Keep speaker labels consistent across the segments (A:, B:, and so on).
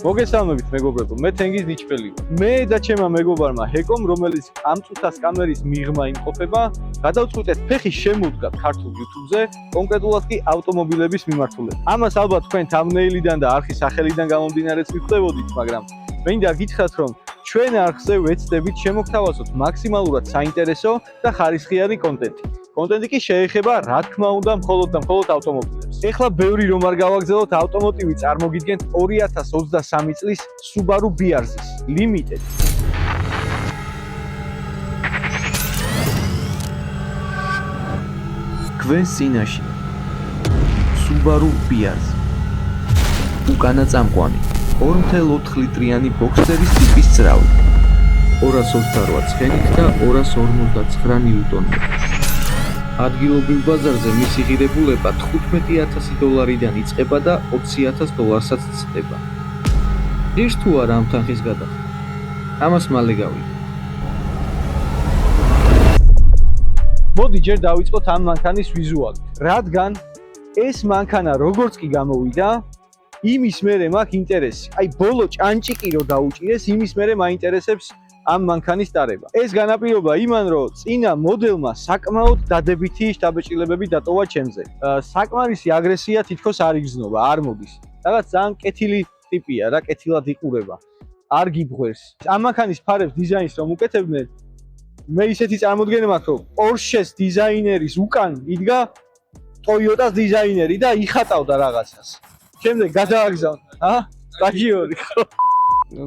A: მოგესალმებით მეგობრებო, მე თენგიზ ნიჩბელი ვარ. მე და ჩემმა მეგობარმა ჰეკომ, რომელიც ამ წუთას კამერის მიღმა იმყოფება, გადავწყვიტეთ ფეხის შემოდგა ქართულ YouTube-ზე, კონკრეტულად კი ავტომობილების მიმართულებით. ამას ალბათ თქვენ thumbnail-იდან და არხის სახელიდან გამომდინარეც მიხვდებოდით, მაგრამ მინდა გითხრათ, რომ ჩვენ არხზე ვეცდებით შემოგთავაზოთ მაქსიმალურად საინტერესო და ხარისხიანი კონტენტი. კონტენტი კი შეეხება, რა თქმა უნდა, მხოლოდ და მხოლოდ ავტომობილებს. ეხლა ბევრი რომ არ გავაგზავნოთ, ავტომოტივი წარმოგიდგენთ 2023 წლის Subaru BRZ-ის Limited.
B: Გვენს წინაშე Subaru BRZ. უკანა წამყვანი 2.4 ლიტრიანი ბოქსერის ტიპის ძრავი. 228 ცხენით და 259 ნიუტონმეტრით. ადგილობრივ ბაზარზე მისი ღირებულება $15,000-დან იწყება და $20,000-საც ცდება. ღირს თუ არა ამ თანხის გადახდა? ამას მალე გავიგე.
A: მოდი ჯერ დავიწყოთ ამ მანქანის ვიზუალით. რადგან ეს მანქანა როგორც კი გამოვიდა, იმის მერე მაქვს ინტერესი. აი ბოლო ჭანჭიკი რო დაუჭირეს, იმის მერე მაინტერესებს ამ მანქანის ტარება. ეს განაპირობა იმან, რომ წინა მოდელმა საკმაოდ დადებითი შთაბეჭდილებები დატოვა ჩემზე. საკმარისი აგრესია თითქოს არ იგრძნობა, არ მოდის. რაღაც ძალიან კეთილი ტიპია, რა კეთილად იყურება. არ გიბღვერს. ამ მანქანის ფარებს დიზაინს რომ უკეთებდნენ, მე ისეთი წარმოდგენა მაქვს, რომ Porsche-ს დიზაინერის უკან იდგა Toyota-ს დიზაინერი და იხატავდა რაღაცას. შემდეგ გადააგზავნა, სტაჟიორი.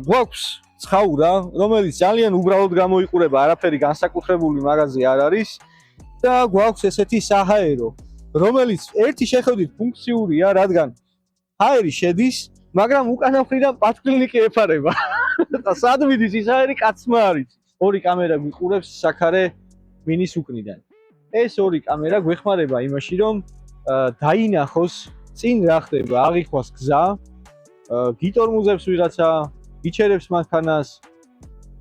A: გვაქვს ცხაურა, რომელიც ძალიან უბრალოდ გამოიყურება, არაფერი განსაკუთრებული მაგაზე არ არის და გვაქვს ესეთი საჰაერო, რომელიც ერთი შეხედვით ფუნქციურია, რადგან ჰაერი შედის, მაგრამ უკანა მხრიდან პათკლინიკი ეფარება. და სად მიდის ის ჰაერი, კაცმა არ იცის. ორი კამერა გვიყურებს საქარე მინის უკნიდან. ეს ორი კამერა გვეხმარება იმაში, რომ დაინახოს წინ რა ხდება, აღიქვას გზა, გიტორმუზებს ვიღაცა, იჩერებს მანქანას,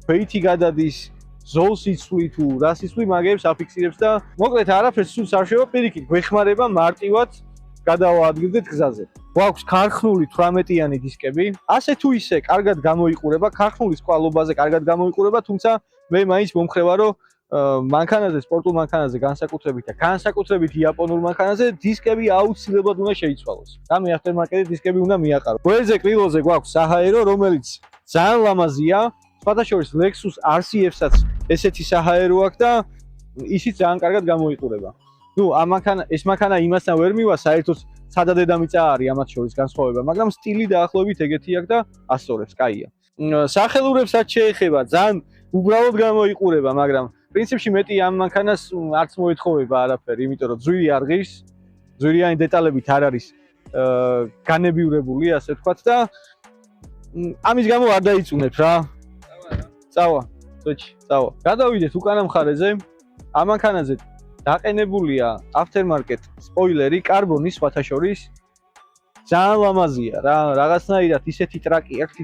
A: ქვეითი გადადის, ზოლს იცვლი თუ რას იცვლი, მაგებს აფიქსირებს და მოკლედ არაფერს სულს არ შევა, პირიქით გვეხმარება მარტივად გადავაადგილდეთ გზაზე. გვაქვს ქარხნული 18-იანი დისკები, ასე თუ ისე კარგად გამოიყურება, ქარხნულის კვალობაზე კარგად გამოიყურება, თუმცა მე მაინც მომხრევა, რომ მანქანაზე, სპორტულ მანქანაზე განსაკუთრებით იაპონურ მანქანაზე დისკები აუცილებლად უნდა შეიცვალოს. და მე aftermarket დისკები უნდა მიაყარო. გვერდზე კრილოზე გვაქვს საჰაერო, რომელიც ძალიან ლამაზია, სხვათა შორის Lexus RCF-საც ესეთი საჰაერო აქვს და ისიც ძალიან კარგად გამოიყურება. ეს მანქანა იმასთან ვერ მივა, საერთოდ სადა დედამიწა არის ამათ შორის განსხვავება, მაგრამ სტილი დაახლოებით ეგეთი აქვს და ასწორებს, კაია. სახელურებსაც შეეხება, ძალიან უბრალოდ გამოიყურება, მაგრამ პრინციპში მეტი ამ მანქანას არც მოეთხოვება არაფერი, იმიტომ რომ ძვირი არ ღირს, ძვირიანი დეტალებით არ არის განებივრებული, ასე ვთქვათ და ამის გამო არ დაიწუნებ რა. წავა, წავა. გადავიდეთ უკანა მხარეზე. ამ მანქანაზე დაყენებულია aftermarket სპოილერი, კარბონის სხვათა შორის. ძალიან ლამაზია რა, რაღაცნაირად ისეთი ტრაკი აქვს,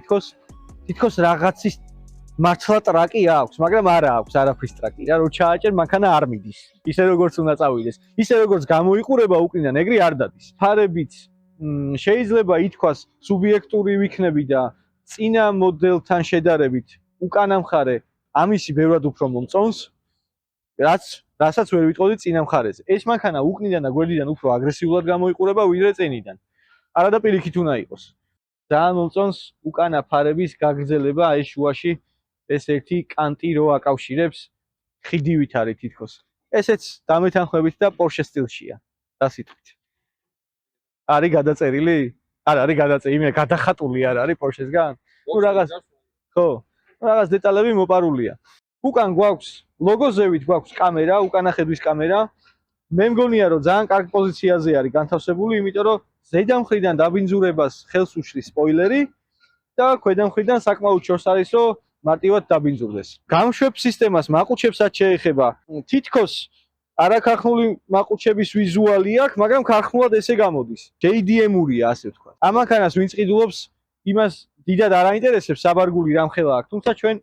A: თითქოს რაღაცის მართლა ტრაკი აქვს, მაგრამ არა აქვს არაფრის ტრაკი რა, რო ჩააჭერ მანქანა არ მიდის. ისე როგორც უნდა წავიდეს, ისე როგორც გამოიყურება უკნიდან, ეგრე არ დადის. ფარებიც შეიძლება ითქვას სუბიექტური ვიქნები და წინა მოდელთან შედარებით უკანა მხარე ამისი ბევრად უფრო მომწონს, რასაც ვერ ვიტყოდი წინა მხარეზე. ეს მანქანა უკნიდან და გვერდიდან უფრო აგრესიულად გამოიყურება ვიდრე წინიდან. არადა პირიქით უნდა იყოს. ძალიან მომწონს უკანა ფარების გაგრძელება, აი შუაში ეს ერთი კანტი რო აკავშირებს, ხიდივით არის თითქოს. ესეც დამეთანხმებით და Porsche სტილშია, დასიტყვით. არის გადაწერილი? არ არის გადაწერილი, იმენა გადახატული არ არის Porsche-სგან? რაღაც დეტალები მოპარულია. უკან გვაქვს ლოგოზევით გვაქვს კამერა, უკანა ხედვის კამერა. მე მგონია რომ ძალიან კარგ პოზიციაზე არის განთავსებული, იმიტომ რომ ზედა მხრიდან დაბინძურებას ხელს უშლის სპოილერი და ქვედა მხრიდან საკმაოდ შორს არის, რომ მარტივად დაბინძურდეს. გამშვებ სისტემას მაყუჩებსაც შეეხება. თითქოს არაქარხნული მაყუჩების ვიზუალი აქვს, მაგრამ ქარხნულად ესე გამოდის. JDM-ურია, ასე ვთქვათ. ამ მანქანას ვინც ყიდულობს, იმას დიდად არ აინტერესებს საბარგული რამხელა აქვს, თუმცა ჩვენ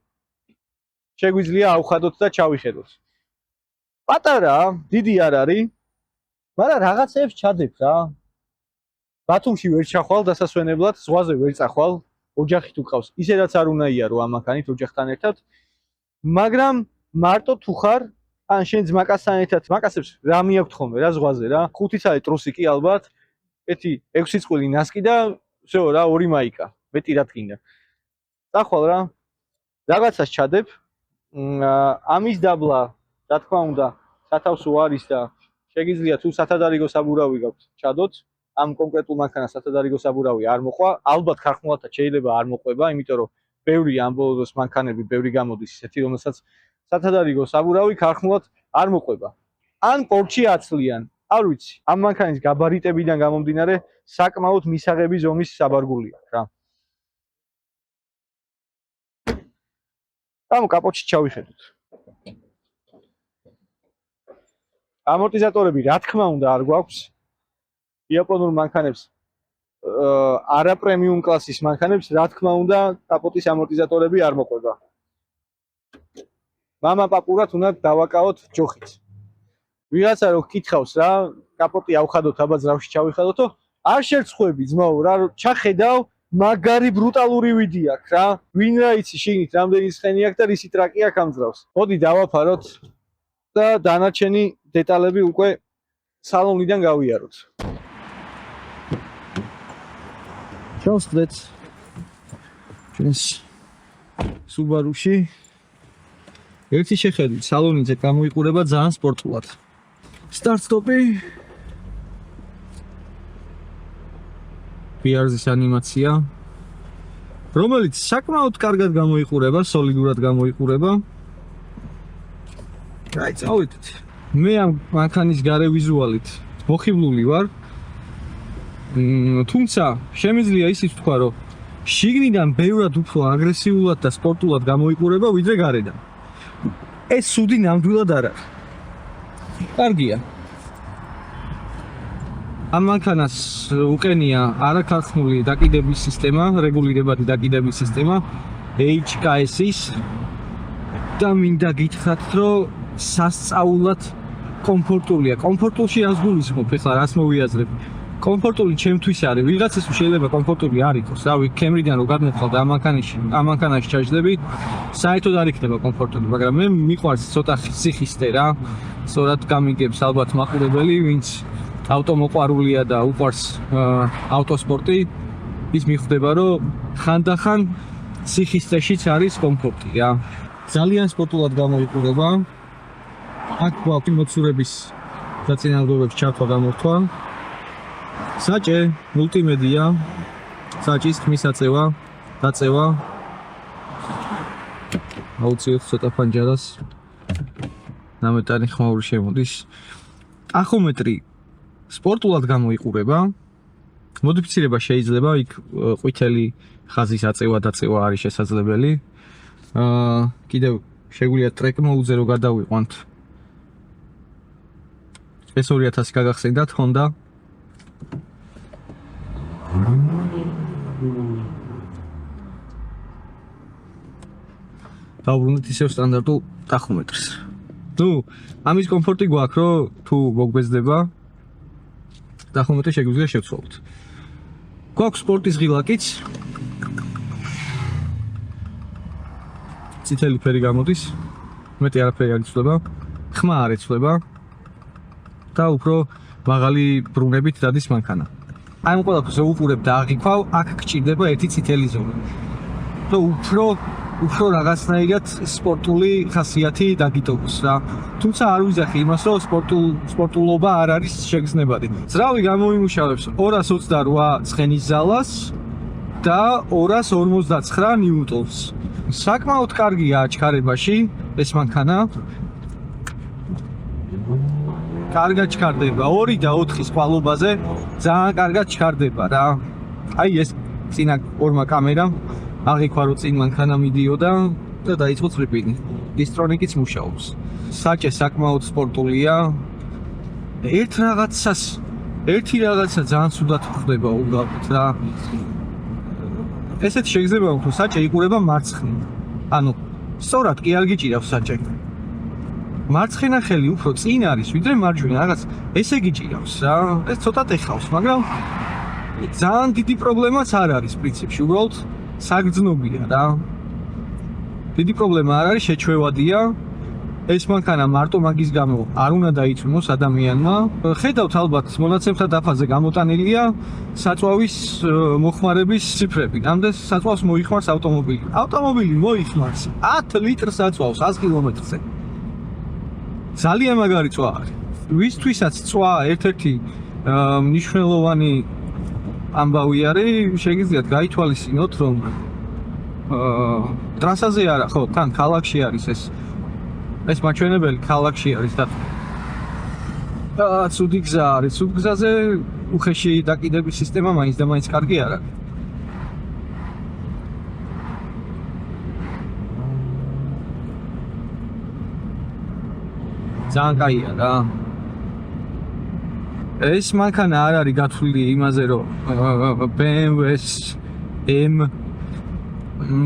A: შეგვიძლია ავხადოთ და ჩავიხედოთ. პატარა, დიდი არ არის, მაგრამ რაღაცებს ჩადებ რა. ბათუმში ვერ ჩახვალ დასასვენებლად, ზღვაზე ვერ წახვალ. ოჯახით უყავს, ისედაც არ უნდა იარო ამ მანქანით ოჯახთან ერთად. მაგრამ მარტო თუ ხარ, ან შენ ძმაკასთან ერთად, ძმაკასებს რა მიაქვთ ხოლმე რა ზღვაზე რა, 5 წელი ტრუსიკი ალბათ, ერთი 6 წელი ნასკი და всё რა, 2 მაიკა. მეტი რა თქინდა. წახვალ რა. რაღაცას ჩადებ. ამის დაბლა, რა თქმა უნდა, სათავსო არის და შეგიძლია თუ სათადარიგო საბურავი გაქვთ, ჩადოთ. ამ კონკრეტულ მანქანას სათადარიგო საბურავი არ მოყვა. ალბათ ხარხმულადაც შეიძლება არ მოყვება, იმიტომ რომ ბევრი ამ ბოლო დროს მანქანები, ბევრი გამოდის ისეთი, რომელსაც სათადარიგო საბურავი ხარხმულად არ მოყვება. ან პორჩი აცლიან. არ ვიცი, ამ მანქანის გაბარიტებიდან გამომდინარე, საკმაოდ მისაღები ზომის საბარგული აქვს რა. ამ კაპოტში ჩავიხედოთ. ამორტიზატორები რა თქმა უნდა არ გვაქვს. იაპონურ მანქანებს არა პრემიუმ კლასის მანქანებს რა თქმა უნდა კაპოტის ამორტიზატორები არ მოყვება. მამა პაპურად უნდა დავაკავოთ ჯოხით. ვიღაცა რო გკითხავს რა, კაპოტი ავხადოთ, აბა ძრავში ჩავიხადოთო, არ შერცხვები ძმაო რა, ჩახედავ მაგარი ბრუტალური ვიდი აქვს რა. ვინ რა იცი შიგნით რამდენი ცხენი აქვს და რისი ტრაკი აქვს ამ ძრავს. მოდი დავაფაროთ და დანარჩენი დეტალები უკვე სალონიდან გავიაროთ. ჩავსხდეთ ჩვენს Subaru-ში. ერთი შეხედვით სალონიზე გამოიყურება ძალიან სპორტულად. სტარტ-სტოპი. VR-ის ანიმაცია, რომელიც საკმაოდ კარგად გამოიყურება, სოლიდურად გამოიყურება. აი, წავიდეთ. მე ამ მანქანის გარე ვიზუალით მოხიბლული ვარ. თუმცა შემიძლია ისიც ვთქვა, რომ შიგნიდან ბევრად უფრო აგრესიულად და სპორტულად გამოიყურება, ვიდრე გარედან. ეს სუდი ნამდვილად არ არის. კარგია. ამ მანქანას უყენია არაქარხმული დაკიდების სისტემა, რეგულირებადი დაკიდების სისტემა HKS-ის და მინდა გითხრათ, რომ სასწაულად კომფორტულია. კომფორტულში რას გულისხმობ, ეხლა რას მოვიაზრებ? კომფორტული ჩემთვის არის, ვიღაცას შეიძლება კომფორტული არ იყოს. რავი, Camry-დან რო გადმოხვალ და ამ მანქანაში ჩაჯდები, საერთოდ არ იქნება კომფორტული, მაგრამ მე მიყვარს ცოტა სიხისტე რა. სწორად გამიგებს ალბათ მაყურებელი, ვინც ავტომოყვარულია და უყვარს ავტოსპორტი, ის მიხვდება, რომ ხანდახან სიხისტეშიც არის კომფორტი რა. ძალიან სპორტულად გამოიყურება. აქ გვაქვს მოცურების საწინააღმდეგოების ჩართვა გამოთქვა. საჭე, მულტიმედია, საჭის ხმის დაწევა. აუცილებთ ცოტა ფანჯარას. ნამეტანი ხმაური შემოდის. ტახომეტრი სპორტულად გამოიყურება. მოდიფიცირება შეიძლება, იქ ყვითელი ხაზის აწევა არის შესაძლებელი. კიდევ შეგვიძლია ტრეკ მოუძე რო გადავიყვანთ. ეს 2000 გაგახსენდათ Honda. დავბრუნდით ისევ სტანდარტულ ტახომეტრს. ამის კომფორტი გვაქვს, რომ თუ მოგბეზდება ტახომეტრი შეგვიძლია შევცვალოთ. გვაქვს სპორტის ღილაკიც. წითელი ფერი გამოდის. მეტი არაფერი არ იცვლება. ხმა არ იცვლება. და უფრო მაღალი ბრუნებით დადის მანქანა. აი ამ ყველაფერს ვუყურებ და აღიქვავ, აქ გჭირდება ერთი წითელი ზოლი. და უფრო რაღაცნაირად სპორტული ხასიათი დაგიტოვოს რა. თუმცა არ ვიზახი იმას, რომ სპორტულობა არ არის შეგრძნებადი. ძრავი გამოიმუშავებს 228 ცხენის ზალას და 259 ნიუტონს. საკმაოდ კარგია აჩქარებაში ეს მანქანა. კარგად ჩქარდება 2 და 4-ის ყვალობაზე, ძალიან კარგად ჩქარდება რა. აი ეს წინა ორმა კამერამ აღიქვა რომ წინ მანქანა მიდიოდა და დაიწყო წრიპინი. დისტრონიკიც მუშაობს. საჭე საკმაოდ სპორტულია. ერთი რაღაცა ძალიან ცუდად ხდება უბრალოდ რა. ესეთ შეიძლება რომ საჭე იყურება მარცხნივ. ანუ სწორად კი არ გიჭირავს საჭე. მარცხენა ხელი უფრო წინ არის, ვიდრე მარჯვენა, რაღაც ესე გიჭირავს რა. ეს ცოტა ეხავს, მაგრამ ძალიან დიდი პრობლემაც არ არის პრინციპში. უბრალოდ საგრძნობია რა. დიდი პრობლემა არ არის, შეჩვევადია. ეს მანქანა მარტო მაგის გამო არ უნდა დაიწუნოს ადამიანმა. ხედავთ ალბათ მონაცემთა დაფაზე გამოტანილია საწვავის მოხმარების ციფრები. რამდენ საწვავს მოიხმარს ავტომობილი? ავტომობილი მოიხმარს 10 ლიტრს საწვავს 100 კილომეტრზე. ძალიან მაგარი წვა არის. ვისთვისაც წვა ერთ-ერთი მნიშვნელოვანი ამბავი არის, შეგიძლიათ გაითვალისწინოთ, რომ ტრასაზე არა, ხო, თან ქალაქში არის ეს მაჩვენებელი ქალაქში არის და ცუდი გზა არის. ცუდ გზაზე უხეში დაკიდების სისტემა მაინც და მაინც კარგი არ არის. ძალიან კაია რა. ეს მანქანა არ არის გათვლილი იმაზე, რომ BMW-ს M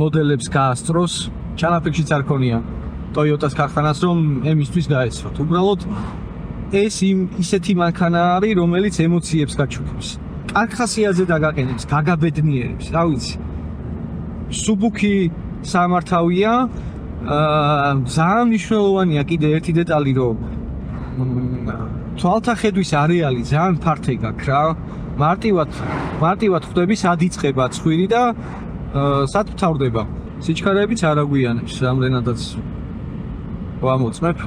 A: მოდელებს გაასწროს, ჩანაფიქრშიც არ ქონია Toyota-s ქარხანას, რომ M-ისთვის გაესწროთ. უბრალოდ ეს ისეთი მანქანა არის, რომელიც ემოციებს გაჩვენებს. კარგ ხასიათზე დაგაყენებს, გაგაბედნიერებს, რა ვიცი. სუბუქი სამართავია. ძალიან მნიშვნელოვანია კიდე ერთი დეტალი, რომ თვალთახედვის არეალი ძალიან ფართე გაქვს რა. მარტივად ხვდები სად იწყება ცხვირი და სად ფთავრდება. სიჩქარეებიც არ აგვიანებს რამდენადაც ვამოწმებ.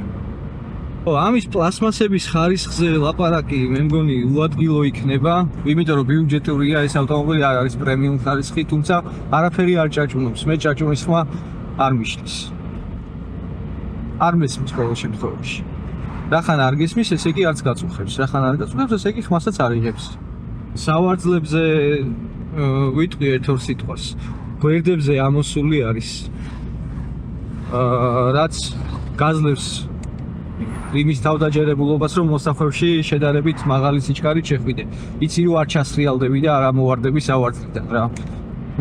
A: ამის პლასმასების ხარისხზე ლაპარაკი მე მგონი უადგილო იქნება, იმიტომ რომ ბიუჯეტურია ეს ავტომობილი, არ არის პრემიუმ ხარისხი, თუმცა არაფერი არ ჭაჭუნობს. მე ჭაჭუნის ხმა არ მიშლის. არ მესმის ყოველ შემთხვევაში. რახან არ გესმის, ესე იგი არც გაწუხებს. რახან არ გაწუხებს, ესე იგი ხმასაც არ იღებს. სავარძლებზე ვიტყვი ერთ-ორ სიტყვას. გვერდებზე ამოსული არის. რაც გაძლევს იმის თავდაჯერებულობას, რომ მოსახვევში შედარებით მაღალი სიჩქარით შეხვიდე. იცი რომ არ ჩასრიალდები და არ ამოვარდები სავარძლიდან რა.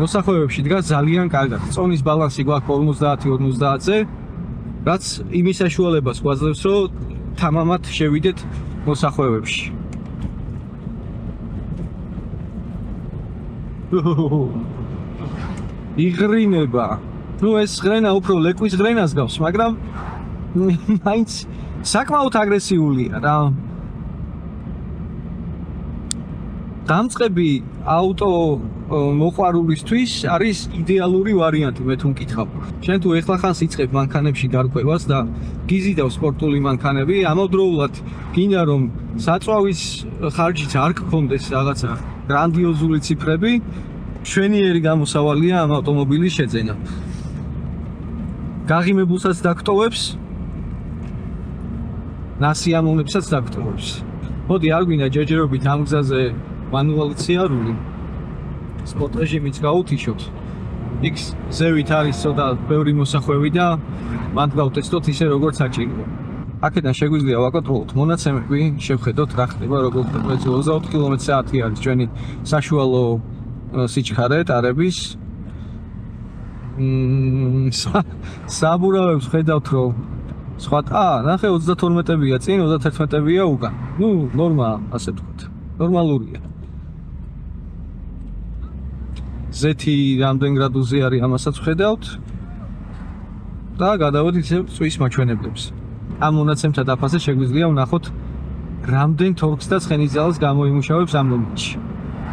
A: მოსახვევებში დგას ძალიან კარგად. წონის ბალანსი გვაქვს 50-50-ზე, რაც იმის საშუალებას გვაძლევს, რომ თამამად შევიდეთ მოსახვევებში. იღრინება. ნუ ეს ღრენა უფრო ლეკვის ღრენას გავს, მაგრამ მაინც საკმაოდ აგრესიულია რა. დამწყები ავტო მოყვარულისთვის არის იდეალური ვარიანტი, მე თუ მკითხავ. შენ თუ ეხლახანს იწყებ მანქანებში გარკვევას და გიზიდავ სპორტული მანქანები, ამავდროულად გინდა რომ საწვავის ხარჯიც არ გქონდეს რაღაცა გრანდიოზული ციფრები, შვენიერი გამოსავალია ამ ავტომობილის შეძენა. გაღიმებულსაც დაგტოვებს, ნასიამოვნებსაც დაგტოვებს. მოდი არ გვინდა ჯერჯერობით ამ გზაზე მანუალით სიარული, სპორტ რეჟიმიც გაუთიშოთ. იქ ზევით არის ცოტა ბევრი მოსახვევი და მან გავტესტოთ ისე როგორც საჭიროა. აქედან შეგვიძლია ვაკონტროლოთ მონაცემები, შევხედოთ რა ხდება, როგორ ხდება. 20 კმ/სთ არის ჩვენი საშუალო სიჩქარე ტარების. საბურავებს ხედავთ რომ სხვა ნახე 32-ია წინ, 31-ია უკან. ნუ ნორმა, ასე ვთქვათ. ნორმალურია. ზეთი რამდენ გრადუსზე არის, ამასაც ვხედავთ. და გადავედით ისევ წვის მაჩვენებლებს. ამ მონაცემთა დაფაზე შეგვიძლია ვნახოთ რამდენ თორქს და ცხენის ძალას გამოიმუშავებს ამ მომენტში.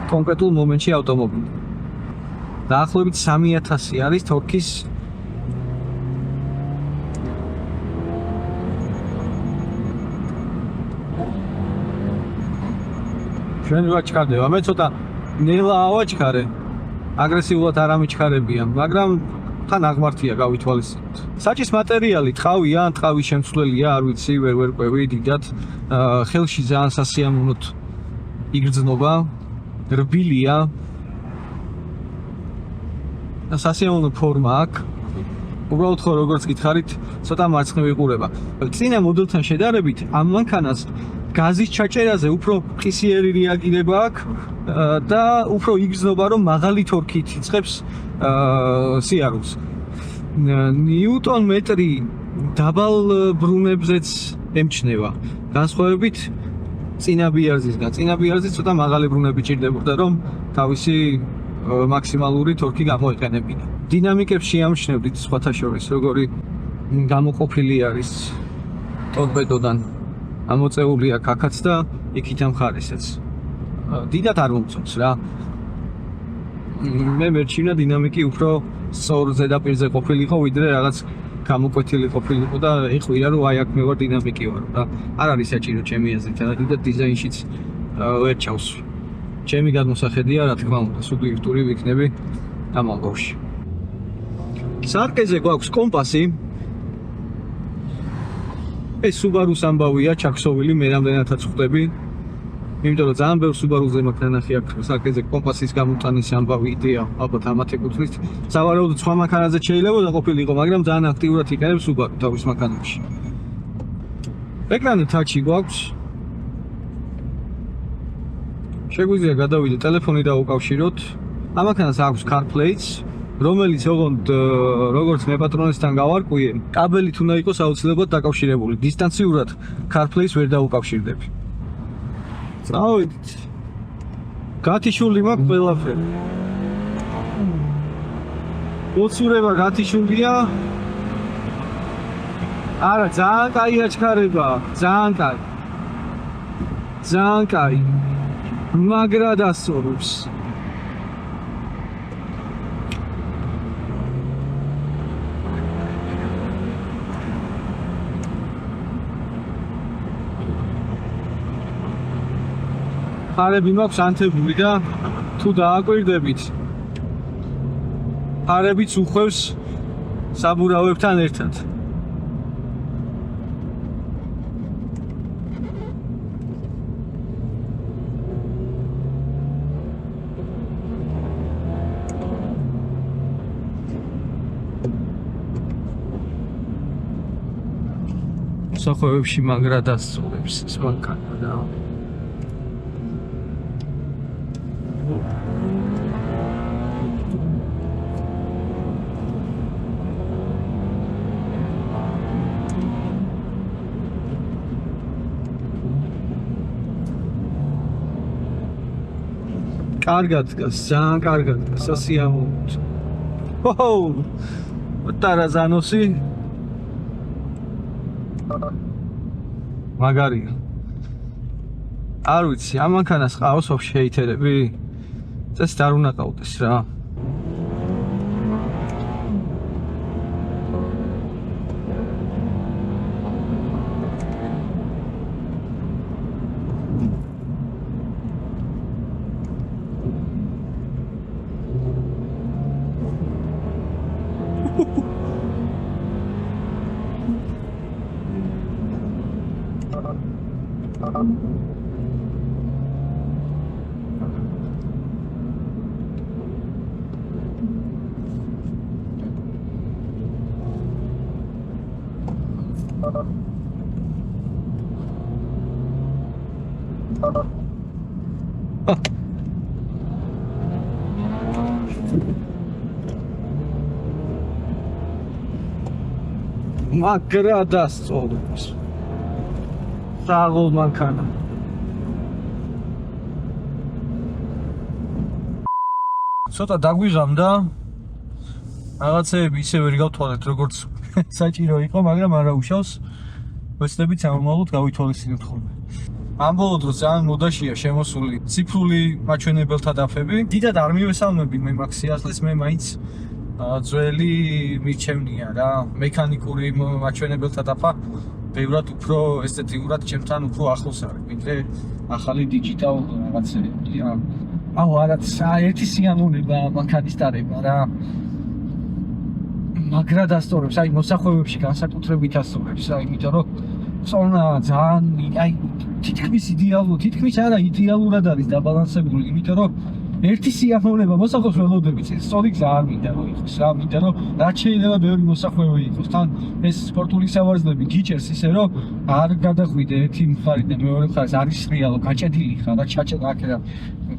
A: კონკრეტულ მომენტში ავტომობილი. დაახლოებით 3000 არის თორქის ჩვენ ვაჩქარდება. მე ცოტა ნელა ავაჩქარე. აგრესიულად არ ამიჩქარებია, მაგრამ თან აღმართია გავითვალისწინოთ. საჭის მატერიალი ტყავია, ან ტყავის შემცვლელია, არ ვიცი, ვერ ყვევი დიდად. ხელში ძალიან სასიამოვნოდ იგრძნობა, რბილია. სასიამოვნო ფორმა აქვს. უბრალოდ ხო როგორც გითხარით, ცოტა მარცხნივ იყურება. წინა მოდელთან შედარებით ამ მანქანას გაზის ჩაჭერაზე უფრო ყისიერი რეაგირება აქვს და უფრო იგრძნობა, რომ მაღალი თორქით იწყებს სიარულს. ნიუტონ მეტრი დაბალ ბრუნებზეც ემჩნევა. განსხვავებით წინა ბიარზისგან. წინა ბიარზის ცოტა მაღალი ბრუნები ჭირდებოდა, რომ თავისი მაქსიმალური თორქი გამოიყენებინა. დინამიკებს შეამჩნევდით სხვათა შორის, როგორი გამოყოფილი არის ტორპედოდან ამოწეული აქ აქაც და იქით ამ ხარისეც. დიდად არ მომწონს რა. მე მერჩივნა დინამიკი უფრო სწორ ზედაპირზე ყოფილიყო, ვიდრე რაღაც გამოკვეთილი ყოფილიყო და იყვირა რომ აი აქ მე ვარ დინამიკი ვარ რა. არ არის საჭირო ჩემი აზრით, და დიზაინშიც ვერ ჩავს. ჩემი გადმოსახედია, რა თქმა უნდა, სუბიექტური ვიქნები ამ ამბავში. სარკეზე გვაქვს კომპასი. ეს Subaru-ს ამბავია, ჩაქსოვილი, მე რამდენადაც ხვდები. იმიტომ რომ ძალიან ბევრ Subaru-ზე მაქვს ნანახი აქ სარკეზე კომპასის გამოტანის ამბავი იდეა, ალბათ ამათ ეკუთვნის. სავარაუდოდ სხვა მანქანაზე შეიძლება ყოფილიყო, მაგრამ ძალიან აქტიურად იყენებს Subaru თავის მანქანებში. ეკრანი touch-ი გვაქვს. შეგვიძლია გადავიდეთ ტელეფონი დავუკავშიროთ. ამ მანქანას აქვს CarPlay-ც, რომელიც როგორც მე პატრონესთან გავარკვიე, კაბელით უნდა იყოს აუცილებლად დაკავშირებული. დისტანციურად CarPlay-ს ვერ დაუკავშირდები. წავედით. გათიშული მაქვს ყველაფერი. მოცურება გათიშულია. არა, ძალიან კაი აჩქარება, ძალიან კაი. ძალიან კაი. მაგრად ასწორებს. ფარები მაქვს ანთებული და თუ დააკვირდებით, ფარებიც უხვევს საბურავებთან ერთად. მსახურებში მაგრად ასწორებს ეს მანქანა და კარგად დგას, ძალიან კარგად დგას, სასიამოვნოა. ოჰ! ტარაზანოსი. მაგარია. არ ვიცი, ამ მანქანას ყავს ვაფშე ჰეითერები? წეს არ უნდა ყავდეს რა. მაგრად ასწორებს. საღოლ მანქანა. ცოტა დაგვიღამდა. რაღაცეები ისე ვერ გავთვალეთ, როგორც საჭირო იყო, მაგრამ არა უშავს. ვეცდებით სამომავლოდ გავითვალისწინოთ ხოლმე. ამ ბოლო დროს ძალიან მოდაშია შემოსული ციფრული მაჩვენებელთა დაფები. დიდად არ მივესალმები მე მაგ სიახლეს, მე მაინც ძველი მიჩემნია რა, მექანიკური მაჩვენებელთა დაფა ბევრად უფრო ესთეტიურად ჩემთან უფრო ახლოს არის, ვიდრე ახალი დიჯიტალ რაღაცები. აუ არა, ერთი სიამოვნება მანქანის დარება რა. მაგრად ასწორებს, აი მოსახვევებში განსაკუთრებით ასწორებს, იმიტომ რომ წონა ძალიან აი თითქმის იდეალურად, თითქმის არა იდეალურად არის დაბალანსებული, იმიტომ რომ ერთი სიამოვნება მოსახვევს ველოდებით, სწორი გზა არ მინდა რომ იყოს რა, მინდა რომ რაც შეიძლება ბევრი მოსახვევი იყოს. თან ეს სპორტული სავარძლები გიჭერს ისე რომ არ გადახვიდე ერთი მხარი და მეორე მხარეს არის რეალო გაჭედილი ხარ და ჩაჭედა აქედან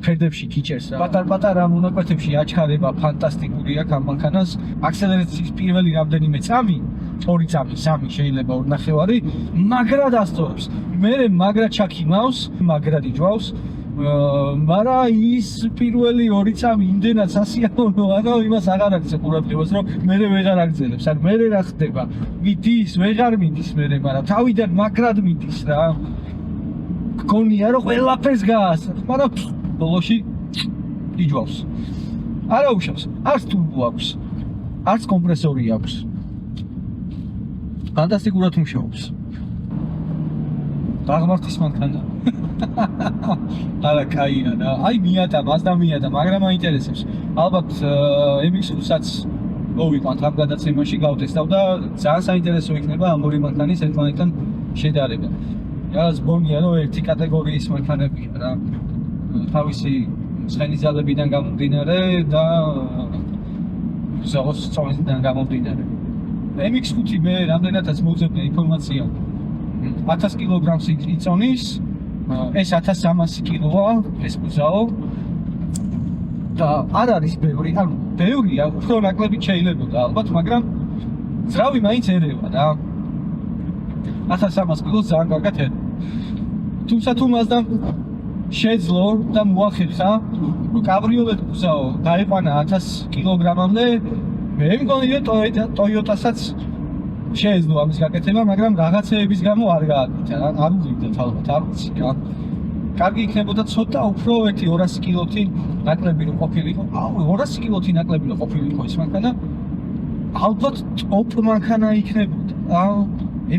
A: ფერდებში გიჭერს რა. პატარ-პატარა მონაკვეთებში აჩქარება ფანტასტიკური აქვს ამ მანქანას. აქსელერაციის პირველი რამდენიმე წამი, 2 წამი, 3 შეიძლება 2.5, მაგრად ასწორებს. მე მაგრად ჩაქიმავს, მაგრად იჯვავს.
C: მაგრამ ის პირველი 2 წამი იმდენად სასიამოვნოა, რომ იმას აღარ აქვს ყურადღებას, რომ მე ვეღარ აგრძელებს. ან მე რა ხდება? მიდის, ვეღარ მიდის მე, მაგრამ თავიდან მაგრად მიდის რა. გქონია რომ ყველაფერს გაასწრებს, მაგრამ ბოლოში იჯვავს. არა უშავს, არც ტურბო აქვს, არც კომპრესორი აქვს. ფანტასტიკურად მუშაობს. დაღმართის მანქანა. არა, კაია რა. აი მიატა, მაზდა მიატა, მაგრამ მაინტერესებს. ალბათ MX-საც მოვიყვანთ ამ გადაცემაში, გავტესტავ და ძალიან საინტერესო იქნება ამ ორი მანქანის ერთმანეთთან შედარება. რა ზგონია რომ ერთი კატეგორიის მანქანებია რა. თავისი ცხენი ძალებიდან გამომდინარე და ზოგოს წონიდან გამომდინარე. MX-5 მე რამდენადაც მოძებნე ინფორმაცია 1000 კილოგრამს იწონის, ეს 1300 კილოა, ეს კუზაო და არ არის ბევრი, ანუ ბევრია, უფრო ნაკლები შეიძლებოდა ალბათ, მაგრამ ძრავი მაინც ერევა რა. 1300 კილოს ძალიან კარგად ერევა. თუმცა თუ მასთან შეძლო და მოახერხა, რომ კაბრიოლეტ კუზაო დაიყვანა 1000 კილოგრამამდე, მე მგონი რომ Toyota-საც შეეძლო ამის გაკეთება, მაგრამ რაღაცეების გამო არ გააკეთა რა, არ უღირდათ ალბათ, არ ვიცი რა. კარგი იქნებოდა ცოტა უფრო 200 კილოთი ნაკლები რო ყოფილიყო. 200 კილოთი ნაკლები რო ყოფილიყო ეს მანქანა, ალბათ ტოპ მანქანა იქნებოდა.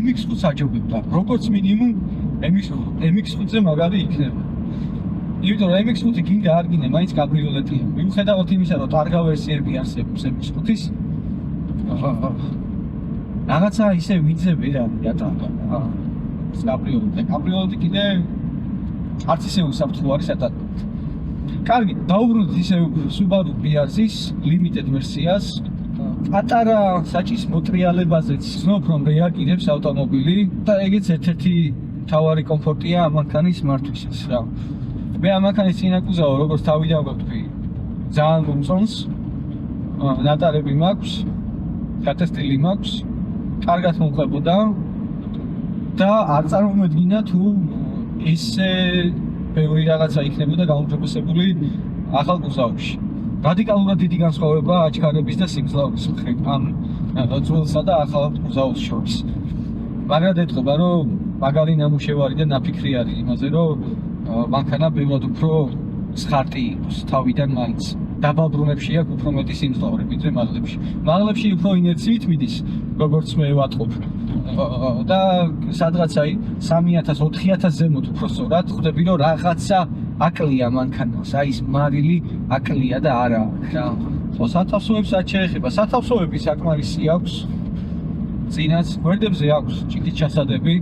C: MX-5 აჯობებდა, როგორც მინიმუმ MX-5-ზე მაგარი იქნება. იმიტომ რომ MX-5 გინდა არ გინდა, მაინც კაბრიოლეტია. მიუხედავად იმისა, რომ ტარგა ვერსიები არსებობს MX-5-ის, რაღაცა ისე ვიძები რა, დატანდა. კაბრიოლეტი კიდე არც ისე უსაფრთხო არის ატარებად. კარგი, დაუბრუნდით ისე Subaru BRZ-ის limited ვერსიას. პატარა საჭის მოტრიალებაზეც ვცნობ, რომ რეაგირებს ავტომობილი და ეგეც ერთ-ერთი მთავარი კომფორტია ამ მანქანის მართვისას რა. მე ამ მანქანის წინა კუზაო, როგორც თავიდან ვთქვი, ძალიან მომწონს. ნატარები მაქვს, გატესტილი მაქვს, კარგად მომხებოდა და არ წარმომედგინა თუ ისე ბევრი რაღაცა იქნებოდა გაუმჯობესებული ახალ კუზაოში. რადიკალურად დიდი განსხვავება აჩქარების და სიმძლავრის მხრივ ამ ძველსა და ახალ კუზაოს შორის. მაგრამ ეთქობა, რომ მაგარი ნამუშევარი და ნაფიქრი არის იმაზე, რომ მანქანა ბევრად უფრო სხარტი იყოს თავიდან მაინც. დაბალ ბრუნებში აქვს უფრო მეტი სიმძლავრე, ვიდრე მაღლებში. მაღლებში უფრო ინერციით მიდის, როგორც მე ვატყობ. და სადღაც აი 3000-4000 ზემოთ უფრო სწორად ხვდები, რომ რაღაცა აკლია მანქანას, აი ის მარილი აკლია და არა აქვს რა. ხო, სათავსოებსაც შეეხება. სათავსოები საკმარისი აქვს. წინაც გვერდებზე აქვს ჭიქის ჩასადები,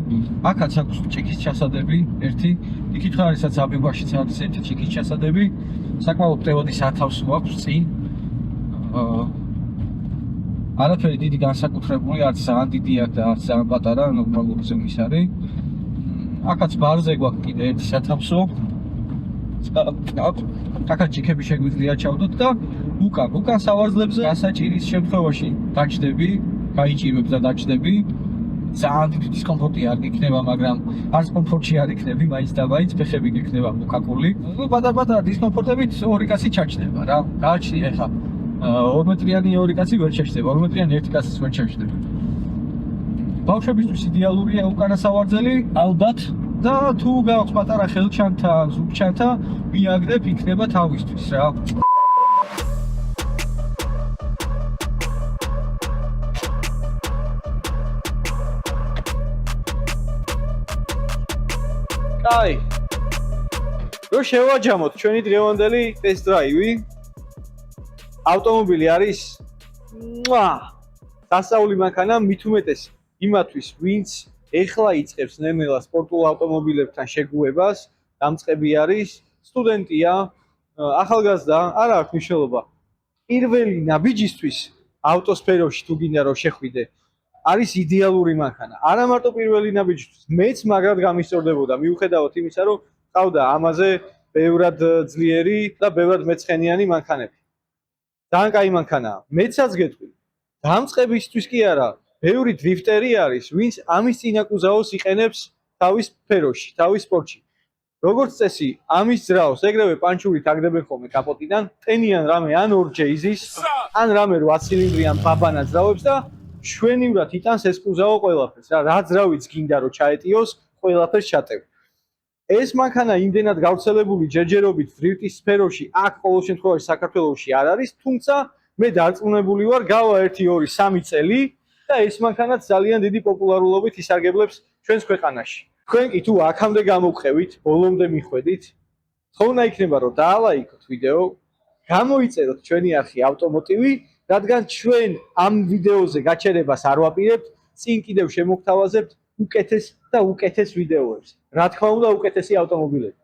C: აქაც აქვს ჭიქის ჩასადები, ერთი, იქით ხარისაც აბებაშიც არის ერთი ჭიქის ჩასადები, საკმაოდ მტევადი სათავსო აქვს წინ. არაფერი დიდი განსაკუთრებული, არც ძალიან დიდი აქ და არც ძალიან პატარა, ნორმალური ზომის არის. აქაც ბარზე გვაქვს კიდე ერთი სათავსო. აქაც ჭიქები შეგვიძლია ჩავდოთ და უკან სავარძლებზე გასაჭირის შემთხვევაში დაჭდები. გაიჭირებ და დაჭდები. ძალიან დიდი დისკომფორტი არ გიქნება, მაგრამ არც კომფორტში არ იქნები, მაინც და მაინც ფეხები გიქნება მოკაკული. პატარ-პატარა დისკომფორტებით ორი კაცი ჩაჭდება რა. გააჩნია ეხა 2 მეტრიანი ორი კაცი ვერ ჩაჭდება, 2 მეტრიანი ერთი კაციც ვერ ჩაჭდება. ბავშვებისთვის იდეალურია უკანა სავარძელი, ალბათ და თუ გაქვს პატარა ხელჩანთა, ზურგჩანთა, მიაგდებ იქნება თავისთვის რა.
A: აი, რო შევაჯამოთ ჩვენი დღევანდელი ტესტ დრაივი. ავტომობილი არის დასავლი მანქანა, მით უმეტეს იმათვის, ვინც ეხლა იწყებს ნელ-ნელა სპორტულ ავტომობილებთან შეგუებას, დამწყები არის, სტუდენტია, ახალგაზრდა, არ აქვს მნიშვნელობა. პირველი ნაბიჯისთვის ავტოსფეროში თუ გინდა რომ შეხვიდე, არის იდეალური მანქანა. არა მარტო პირველი ნაბიჯისთვის, მეც მაგრად გამისწორდებოდა, მიუხედავად იმისა, რომ ყავდა ამაზე ბევრად ძლიერი და ბევრად მეცხენიანი მანქანები. ძალიან კაი მანქანაა. მეცაც გეტყვი. დამწყებისთვის კი არა, ბევრი დრიფტერი არის, ვინც ამის წინა კუზაოს იყენებს თავის სფეროში, თავის სპორტში. როგორც წესი, ამის ძრაოს ეგრევე პანჩურით აგდებენ ხოლმე კაპოტიდან, ტენიან რამე ან ორჯეიზის, ან რამე 8 ცილინდრიან ბაბანა ძრავებს და შვენივრად იტანს ეს კუზავო ყველაფერს რა. რა ძრავიც გინდა რომ ჩაეტიოს, ყველაფერს ჩატევ. ეს მანქანა იმდენად გავრცელებული ჯერჯერობით დრიფტის სფეროში აქ ყოველ შემთხვევაში საქართველოში არ არის, თუმცა მე დარწმუნებული ვარ, გავა 1, 2, 3 წელი და ეს მანქანაც ძალიან დიდი პოპულარულობით ისარგებლებს ჩვენს ქვეყანაში. თქვენ კი თუ აქამდე გამოვხევით, ბოლომდე მიხვედით, თხოვნა იქნება რომ დაალაიქოთ ვიდეო, გამოიწეროთ ჩვენი არხი ავტომოტივი, რადგან ჩვენ ამ ვიდეოზე გაჩერებას არ ვაპირებთ, წინ კიდევ შემოგთავაზებთ უკეთეს და უკეთეს ვიდეოებს. რა თქმა უნდა, უკეთესი ავტომობილები.